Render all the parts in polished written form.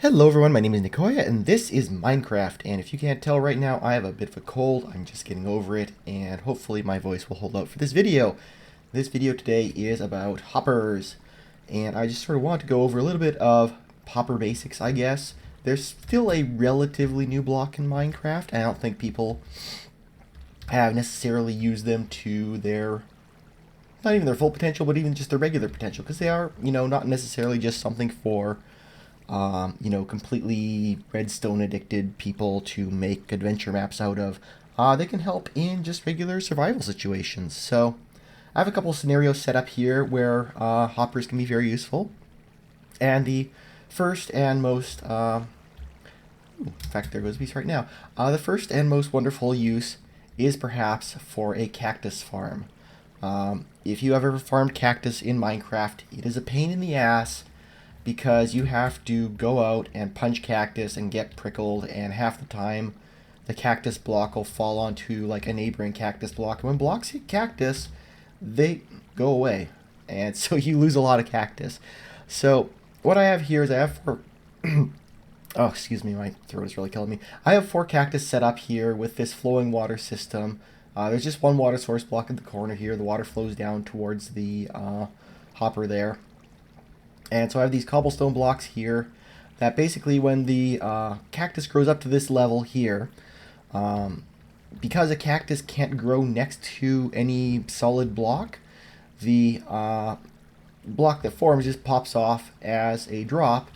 Hello everyone, my name is Nicoya and this is Minecraft, and if you can't tell right now, I have a bit of a cold. I'm just getting over it, and hopefully my voice will hold out for this video. This video today is about hoppers, and I just sort of want to go over a little bit of hopper basics, I guess. There's still a relatively new block in Minecraft. I don't think people have necessarily used them to their, not even their full potential, but even just their regular potential, because they are, not necessarily just something for completely redstone addicted people to make adventure maps out of. They can help in just regular survival situations. So I have a couple of scenarios set up here where hoppers can be very useful. And the first and most, in fact, there goes a piece right now. The first and most wonderful use is perhaps for a cactus farm. If you have ever farmed cactus in Minecraft, it is a pain in the ass, because you have to go out and punch cactus and get prickled, and half the time the cactus block will fall onto like a neighboring cactus block, and when blocks hit cactus, they go away, and so you lose a lot of cactus. So what I have here is I have four oh, excuse me, my throat is really killing me. I have 4 cactus set up here with this flowing water system. There's just one water source block in the corner here. The water flows down towards the hopper there. And so I have these cobblestone blocks here that basically, when the cactus grows up to this level here, because a cactus can't grow next to any solid block, the block that forms just pops off as a drop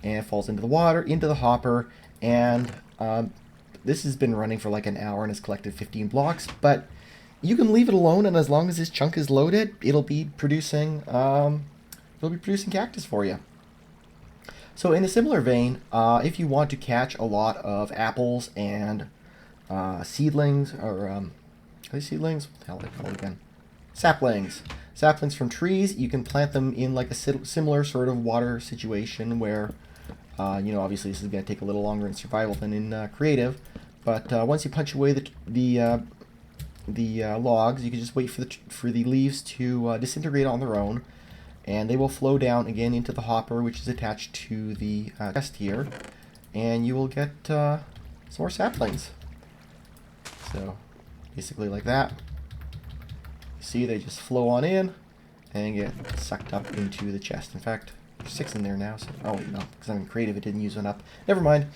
and falls into the water, into the hopper, and this has been running for like an hour and has collected 15 blocks, but you can leave it alone, and as long as this chunk is loaded, it'll be producing cactus for you. So in a similar vein, if you want to catch a lot of apples and seedlings, or are they seedlings? What the hell are they called again? Saplings. Saplings from trees, you can plant them in like a similar sort of water situation where, obviously this is going to take a little longer in survival than in creative, but once you punch away the logs, you can just wait for the leaves to disintegrate on their own, and they will flow down again into the hopper, which is attached to the chest here, and you will get some more saplings. So basically like that. See, they just flow on in and get sucked up into the chest. In fact, there's 6 in there now. So, oh wait, no, because I'm in creative, it didn't use one up. Never mind.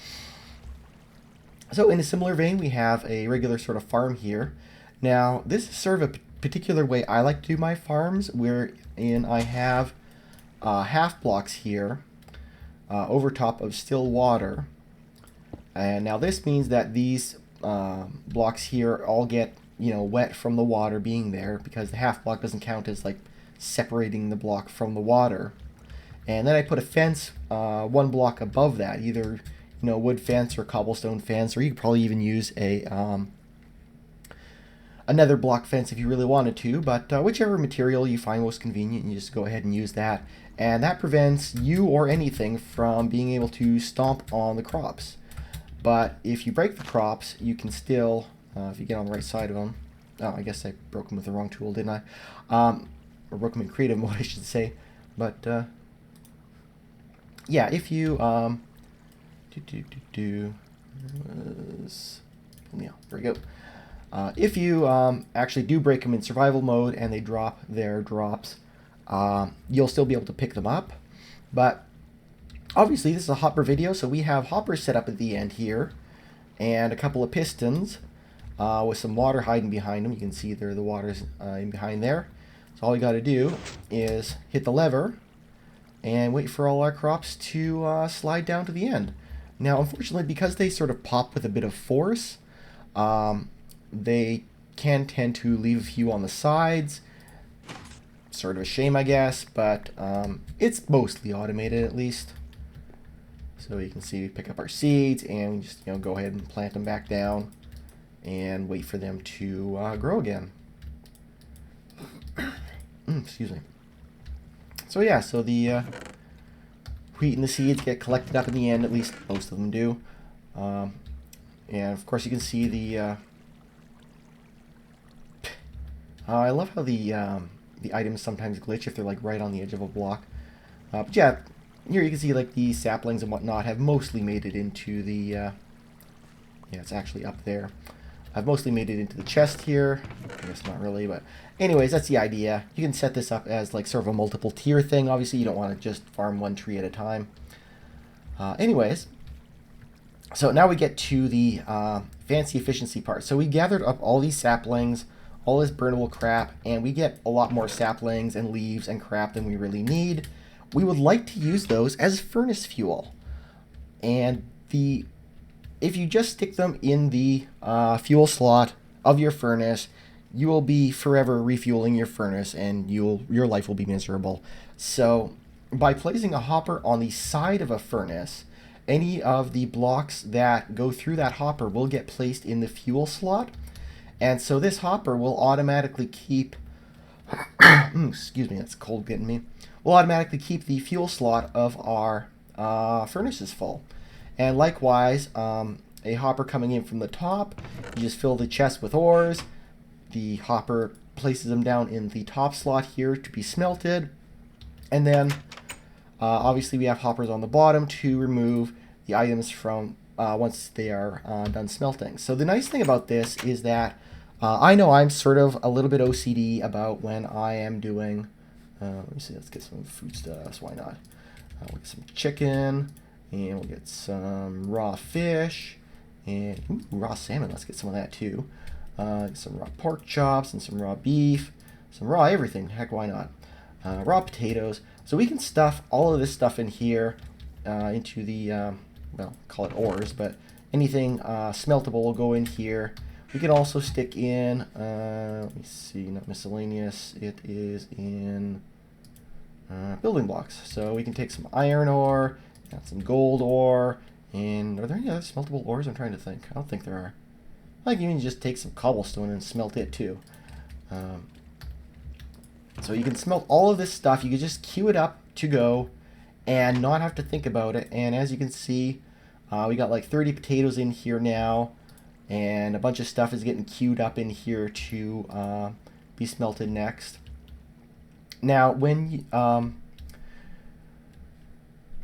So in a similar vein, we have a regular sort of farm here. Now, this is sort of a particular way I like to do my farms, wherein I have half blocks here over top of still water. And now this means that these blocks here all get wet from the water being there, because the half block doesn't count as like separating the block from the water. And then I put a fence 1 block above that, either wood fence or cobblestone fence, or you could probably even use a another block fence if you really wanted to, but whichever material you find most convenient, you just go ahead and use that, and that prevents you or anything from being able to stomp on the crops. But if you break the crops, you can still, if you get on the right side of them, oh, I guess I broke them with the wrong tool, didn't I? Or broke them in creative mode, I should say. But yeah, if you there we go. If you actually do break them in survival mode and they drop their drops, you'll still be able to pick them up. But obviously this is a hopper video, so we have hoppers set up at the end here, and a couple of pistons with some water hiding behind them. You can see there the water's in behind there. So all we got to do is hit the lever and wait for all our crops to slide down to the end. Now, unfortunately, because they sort of pop with a bit of force, they can tend to leave a few on the sides. Sort of a shame, I guess, but it's mostly automated at least. So you can see we pick up our seeds and we just go ahead and plant them back down and wait for them to grow again. Excuse me. So yeah, so the wheat and the seeds get collected up in the end, at least most of them do. And of course you can see the I love how the items sometimes glitch if they're like right on the edge of a block. But yeah, Here you can see like the saplings and whatnot have mostly made it into the, yeah, it's actually up there. I've mostly made it into the chest here. I guess not really, but anyways, that's the idea. You can set this up as like sort of a multiple tier thing. Obviously, you don't want to just farm one tree at a time. Anyways, so now we get to the fancy efficiency part. So we gathered up all these saplings, all this burnable crap, and we get a lot more saplings and leaves and crap than we really need. We would like to use those as furnace fuel. And if you just stick them in the fuel slot of your furnace, you will be forever refueling your furnace and your life will be miserable. So by placing a hopper on the side of a furnace, any of the blocks that go through that hopper will get placed in the fuel slot. And so this hopper will automatically keep, excuse me, that's cold getting me, will automatically keep the fuel slot of our furnaces full. And likewise, a hopper coming in from the top, you just fill the chest with ores. The hopper places them down in the top slot here to be smelted. And then, obviously, we have hoppers on the bottom to remove the items from once they are done smelting. So the nice thing about this is that I know I'm sort of a little bit OCD about when I am doing, let me see, let's get some food stuffs, why not? We'll get some chicken, and we'll get some raw fish, and raw salmon, let's get some of that too. Some raw pork chops, and some raw beef, some raw everything, heck why not? Raw potatoes. So we can stuff all of this stuff in here into the, well, call it ores, but anything smeltable will go in here. We can also stick in, let me see, not miscellaneous, it is in building blocks. So we can take some iron ore, got some gold ore, and are there any other smeltable ores? I'm trying to think. I don't think there are. I can even just take some cobblestone and smelt it too. So you can smelt all of this stuff. You can just queue it up to go and not have to think about it. And as you can see, we got like 30 potatoes in here now, and a bunch of stuff is getting queued up in here to be smelted next. Now, when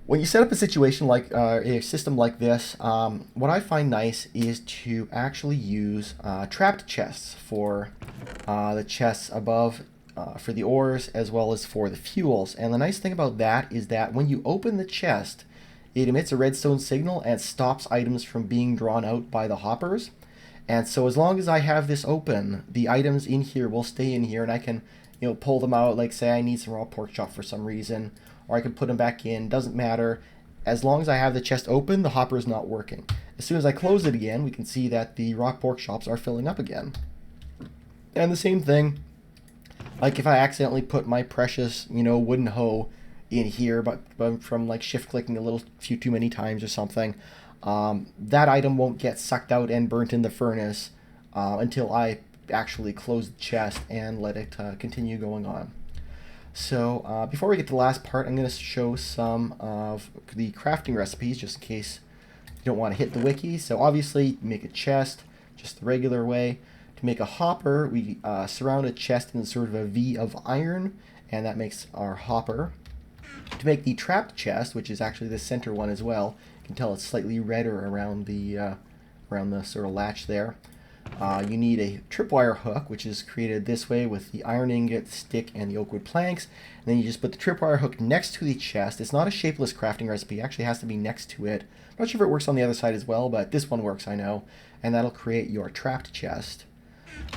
you set up a situation like a system like this, what I find nice is to actually use trapped chests for the chests above, for the ores as well as for the fuels. And the nice thing about that is that when you open the chest, it emits a redstone signal and stops items from being drawn out by the hoppers. And so as long as I have this open, the items in here will stay in here, and I can, pull them out. Like say I need some raw pork chop for some reason, or I can put them back in, doesn't matter. As long as I have the chest open, the hopper is not working. As soon as I close it again, we can see that the raw pork chops are filling up again. And the same thing, like if I accidentally put my precious, wooden hoe in here, but from like shift clicking a few too many times or something, that item won't get sucked out and burnt in the furnace until I actually close the chest and let it continue going on. So before we get to the last part, I'm going to show some of the crafting recipes just in case you don't want to hit the wiki. So obviously, make a chest just the regular way. To make a hopper, we surround a chest in sort of a V of iron, and that makes our hopper. To make the trapped chest, which is actually the center one as well, you can tell it's slightly redder around the sort of latch there. You need a tripwire hook, which is created this way with the iron ingot, stick, and the oak wood planks. And then you just put the tripwire hook next to the chest. It's not a shapeless crafting recipe. It actually has to be next to it. I'm not sure if it works on the other side as well, but this one works, I know. And that'll create your trapped chest.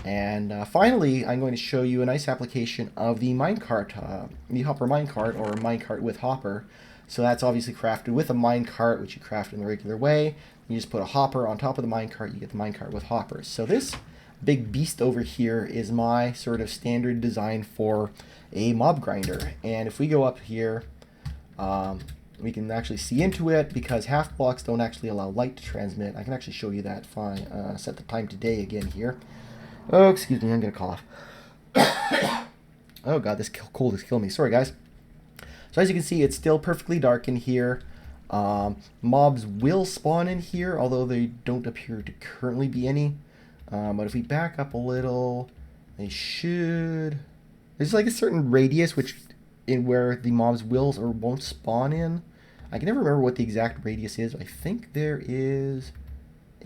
And finally, I'm going to show you a nice application of the minecart, the hopper minecart, or minecart with hopper. So that's obviously crafted with a minecart, which you craft in the regular way. You just put a hopper on top of the minecart, you get the minecart with hoppers. So this big beast over here is my sort of standard design for a mob grinder. And if we go up here, we can actually see into it because half blocks don't actually allow light to transmit. I can actually show you that if I set the time to day again here. Oh, excuse me, I'm going to cough. Oh god, this cold is killing me. Sorry, guys. So as you can see, it's still perfectly dark in here. Mobs will spawn in here, although they don't appear to currently be any. But if we back up a little, they should... There's like a certain radius in where the mobs will or won't spawn in. I can never remember what the exact radius is. I think there is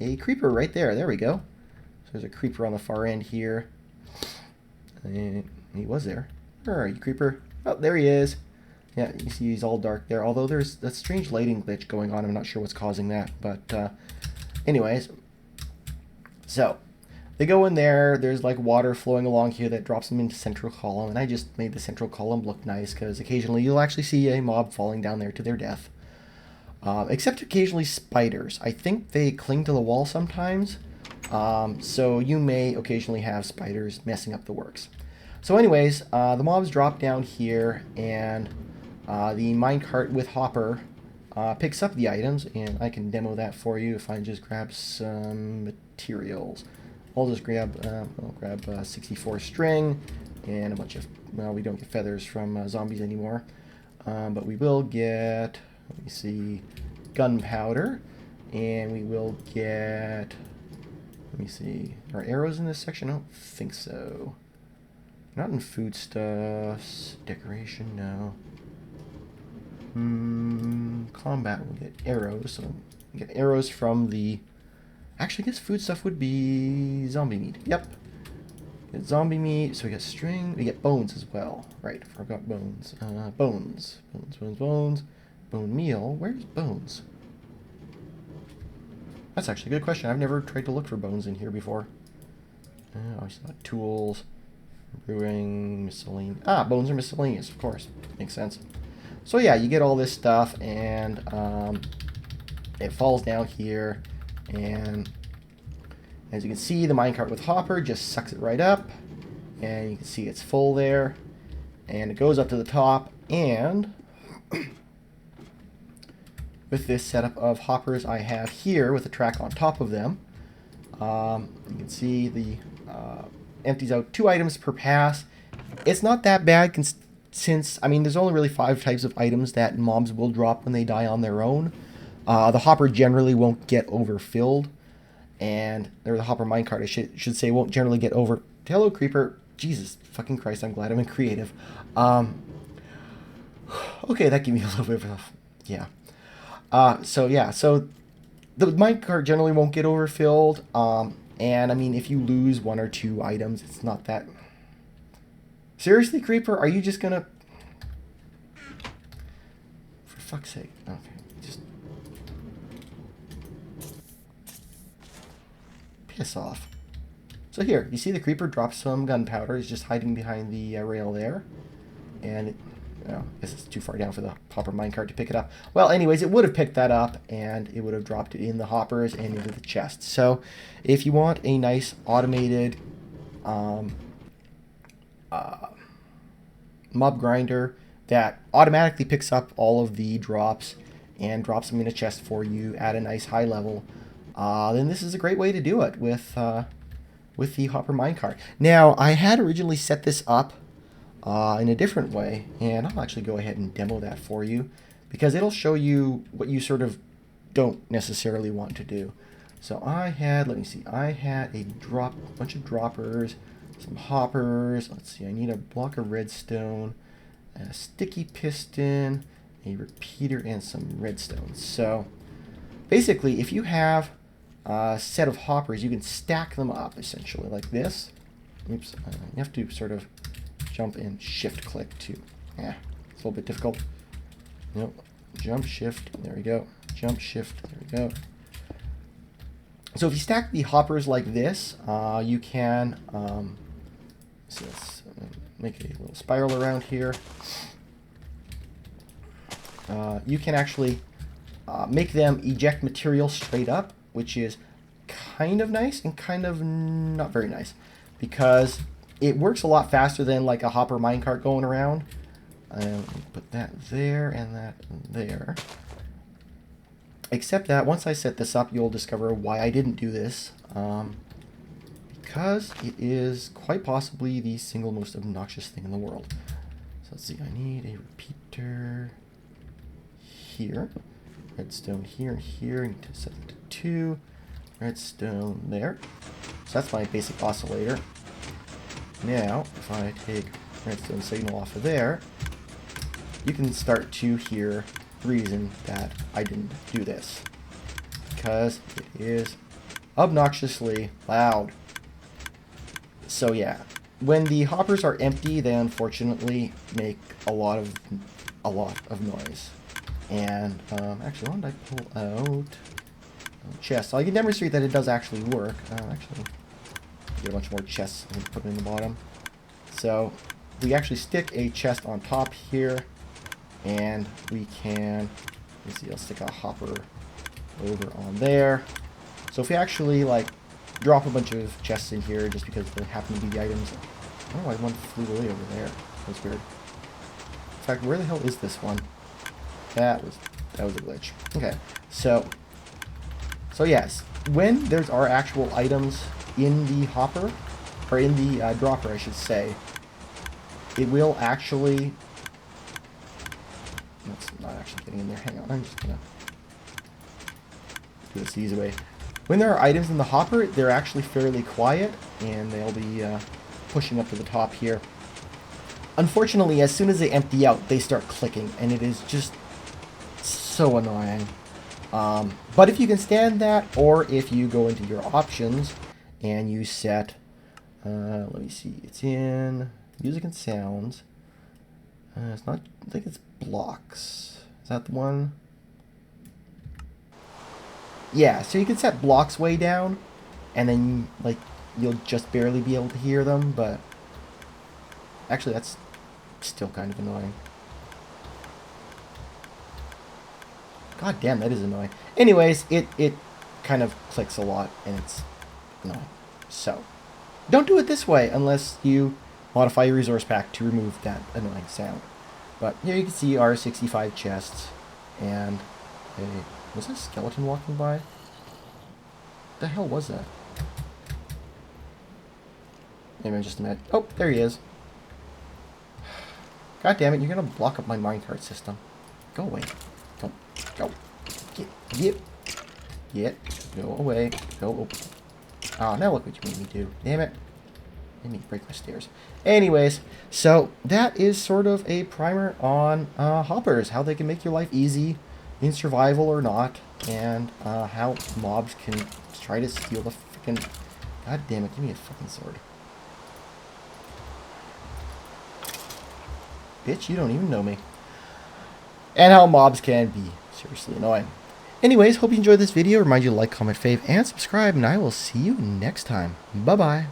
a creeper right there. There we go. So there's a creeper on the far end here. And he was there. Where are you, creeper? Oh, there he is. Yeah, you see he's all dark there. Although there's that strange lighting glitch going on. I'm not sure what's causing that. But anyways. So, they go in there. There's like water flowing along here that drops them into central column. And I just made the central column look nice because occasionally you'll actually see a mob falling down there to their death. Except occasionally spiders. I think they cling to the wall sometimes. So you may occasionally have spiders messing up the works. So anyways, the mobs drop down here, and the minecart with hopper picks up the items, and I can demo that for you if I just grab some materials. I'll just grab, 64 string and a bunch of, well, we don't get feathers from zombies anymore, but we will get, let me see, gunpowder, and we will get, let me see, are arrows in this section? I don't think so. Not in foodstuffs. Decoration, no. Combat, we'll get arrows. So we get arrows from the... Actually, I guess foodstuff would be zombie meat. Yep. Get zombie meat. So we get string. We get bones as well. Right, forgot bones. Bones. Bone meal. Where's bones? That's actually a good question. I've never tried to look for bones in here before. Obviously not tools. Brewing, miscellaneous. Bones are miscellaneous, of course. Makes sense. So yeah, you get all this stuff, and it falls down here, and as you can see, the minecart with hopper just sucks it right up, and you can see it's full there, and it goes up to the top, and with this setup of hoppers I have here with a track on top of them, you can see the empties out 2 items per pass. It's not that bad since, I mean, there's only really 5 types of items that mobs will drop when they die on their own. The hopper generally won't get overfilled, and or the hopper minecart, I should say, won't generally get over. Hello, creeper. Jesus fucking Christ, I'm glad I'm in creative. Okay, that gave me a little bit of a, yeah. So the minecart generally won't get overfilled. And I mean, if you lose 1 or 2 items, it's not that... Seriously, creeper? Are you just gonna... For fuck's sake. Okay, just... Piss off. So here, you see the creeper drop some gunpowder. He's just hiding behind the rail there. And it, oh, I guess it's too far down for the hopper minecart to pick it up. Well, anyways, it would have picked that up, and it would have dropped it in the hoppers and into the chest. So, if you want a nice automated mob grinder that automatically picks up all of the drops and drops them in a chest for you at a nice high level, then this is a great way to do it with the hopper minecart. Now, I had originally set this up in a different way, and I'll actually go ahead and demo that for you because it'll show you what you sort of don't necessarily want to do. So I had, let me see, I had a bunch of droppers, some hoppers, let's see, I need a block of redstone, a sticky piston, a repeater, and some redstone. So basically, if you have a set of hoppers, you can stack them up essentially like this. Oops, you have to sort of jump and shift click too. Yeah, it's a little bit difficult. Nope. Jump shift. There we go. Jump shift. There we go. So if you stack the hoppers like this, you can so let's make a little spiral around here. You can actually make them eject material straight up, which is kind of nice and kind of not very nice because it works a lot faster than like a hopper minecart going around. Put that there and that there. Except that once I set this up, you'll discover why I didn't do this. Because it is quite possibly the single most obnoxious thing in the world. So let's see, I need a repeater here. Redstone here and here. I need to set it to 2. Redstone there. So that's my basic oscillator. Now, if I take redstone signal off of there, you can start to hear the reason that I didn't do this. Because it is obnoxiously loud. So yeah, when the hoppers are empty, they unfortunately make a lot of noise. And actually, why don't I pull out chests? So I can demonstrate that it does actually work. Actually, get a bunch more chests and put them in the bottom. So we actually stick a chest on top here, and we can, let's see, I'll stick a hopper over on there. So if we actually like drop a bunch of chests in here just because they happen to be the items. I don't know why one flew away over there. That's weird. In fact, where the hell is this one? That was a glitch. Okay, so yes, when there's our actual items in the hopper, or in the dropper, I should say, it will actually. That's not actually getting in there. Hang on, I'm just gonna do this the easy way. When there are items in the hopper, they're actually fairly quiet, and they'll be pushing up to the top here. Unfortunately, as soon as they empty out, they start clicking, and it is just so annoying. But if you can stand that, or if you go into your options and you set, let me see, it's in music and sounds. It's not, I think it's blocks. Is that the one? Yeah, so you can set blocks way down, and then like you'll just barely be able to hear them, but actually that's still kind of annoying. God damn, that is annoying. Anyways, it kind of clicks a lot, and it's annoying. So, don't do it this way unless you modify your resource pack to remove that annoying sound. But here you can see our 65 chests, and was that a skeleton walking by? What the hell was that? Maybe I'm just a minute. Oh, there he is. God damn it, you're gonna block up my minecart system. Go away. Go. Get. Go away. Go. Oh, now look what you made me do. Damn it. Made me break my stairs. Anyways, so that is sort of a primer on hoppers, how they can make your life easy in survival or not, and how mobs can try to steal the freaking. God damn it, give me a fucking sword. Bitch, you don't even know me. And how mobs can be seriously annoying. Anyways, hope you enjoyed this video. Remind you to like, comment, fave, and subscribe, and I will see you next time. Bye-bye.